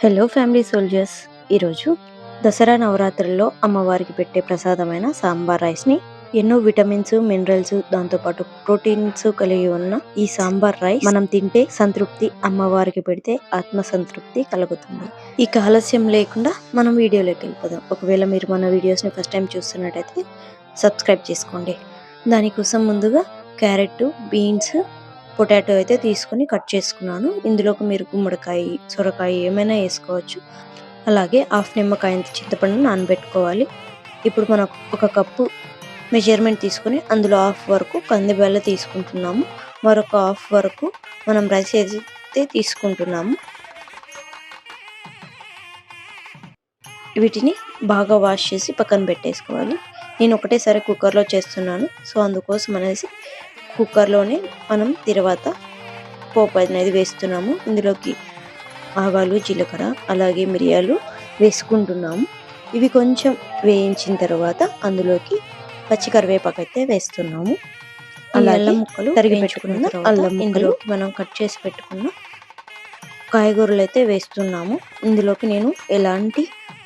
Hello family soldiers, ఈరోజు దసరా నవరాత్రుల్లో అమ్మవారికి పెట్టే ప్రసాదమైన సాంబార్ రైస్ని ఎన్నో విటమిన్స్, మినరల్స్, దాంతోపాటు ప్రోటీన్స్ కలిగి ఉన్న ఈ సాంబార్ రైస్ మనం తింటే సంతృప్తి, అమ్మవారికి పెడితే ఆత్మ సంతృప్తి కలుగుతుంది. ఇక ఆలస్యం లేకుండా మనం వీడియోలోకి వెళ్ళిపోదాం. ఒకవేళ మీరు మన వీడియోస్ని ఫస్ట్ టైం చూస్తున్నట్టయితే సబ్స్క్రైబ్ చేసుకోండి. దానికోసం ముందుగా క్యారెట్, బీన్స్, పొటాటో అయితే తీసుకుని కట్ చేసుకున్నాను. ఇందులోకి మీరు గుమ్మడికాయ, సొరకాయ ఏమైనా వేసుకోవచ్చు. అలాగే హాఫ్ నిమ్మకాయంత చింతపండు నానబెట్టుకోవాలి. ఇప్పుడు మనం ఒక కప్పు మెజర్మెంట్ తీసుకుని అందులో హాఫ్ వరకు కందిబెల్ల తీసుకుంటున్నాము. మరొక హాఫ్ వరకు మనం రైస్ అయితే తీసుకుంటున్నాము. వీటిని బాగా వాష్ చేసి పక్కన పెట్టేసుకోవాలి. నేను ఒకటేసారి కుక్కర్లో చేస్తున్నాను, సో అందుకోసం అనేసి కుక్కర్లోనే మనం తర్వాత పోపు అనేది వేస్తున్నాము. ఇందులోకి ఆవాలు, జీలకర్ర, అలాగే మిరియాలు వేసుకుంటున్నాము. ఇవి కొంచెం వేయించిన తర్వాత అందులోకి పచ్చి కరివేపాకు అయితే వేస్తున్నాము. అల్లం ముక్కలు తరిగి పెట్టుకున్న అల్లం ముక్కలోకి మనం కట్ చేసి పెట్టుకున్న కాయగూరలు అయితే వేస్తున్నాము. ఇందులోకి నేను ఎలాంటి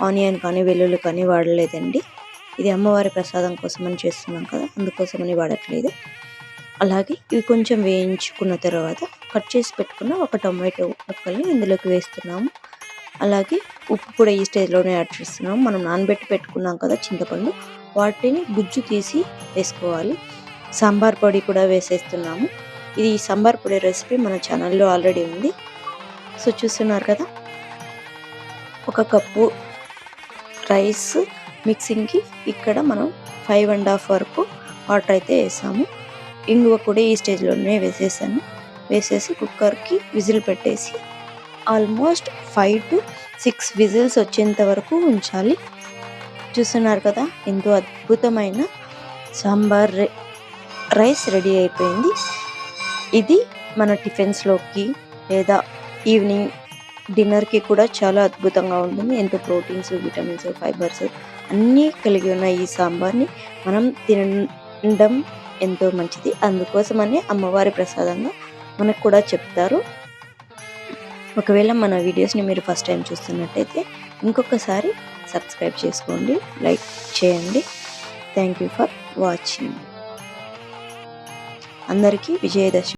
ఆనియన్ కానీ వెల్లుల్లి కానీ వాడలేదండి. ఇది అమ్మవారి ప్రసాదం కోసం అని చేస్తున్నాం కదా, అందుకోసమని వాడట్లేదు. అలాగే ఇవి కొంచెం వేయించుకున్న తర్వాత కట్ చేసి పెట్టుకున్న ఒక టొమాటో ముక్కల్ని ఇందులోకి వేస్తున్నాము. అలాగే ఉప్పు కూడా ఈ స్టేజ్లోనే యాడ్ చేస్తున్నాము. మనం నానబెట్టి పెట్టుకున్నాం కదా చింతపండు, వాటిని గుజ్జు తీసి వేసుకోవాలి. సాంబార్ పొడి కూడా వేసేస్తున్నాము. ఇది సాంబార్ పొడి రెసిపీ మన ఛానల్లో ఆల్రెడీ ఉంది, సో చూస్తున్నారు కదా. ఒక కప్పు రైస్ మిక్సింగ్కి ఇక్కడ మనం 5.5 వరకు వాటర్ అయితే వేసాము. ఇంగువ కూడా ఈ స్టేజ్లోనే వేసేసి కుక్కర్కి విజిల్ పెట్టేసి ఆల్మోస్ట్ 5 to 6 విజిల్స్ వచ్చేంత వరకు ఉంచాలి. చూస్తున్నారు కదా, ఎంతో అద్భుతమైన సాంబార్ రైస్ రెడీ అయిపోయింది. ఇది మన టిఫిన్స్లోకి లేదా ఈవినింగ్ డిన్నర్కి కూడా చాలా అద్భుతంగా ఉంటుంది. ఎంతో ప్రోటీన్స్, విటమిన్స్, ఫైబర్స్ అన్నీ కలిగి ఉన్న ఈ సాంబార్ని మనం తినడం ఎంతో మంచిది. అందుకోసమని అమ్మవారి ప్రసాదంగా మనకు కూడా చెప్తారు. ఒకవేళ మన వీడియోస్ని మీరు ఫస్ట్ టైం చూస్తున్నట్టయితే ఇంకొకసారి సబ్స్క్రైబ్ చేసుకోండి, లైక్ చేయండి. Thank you for watching. అందరికీ విజయదశమి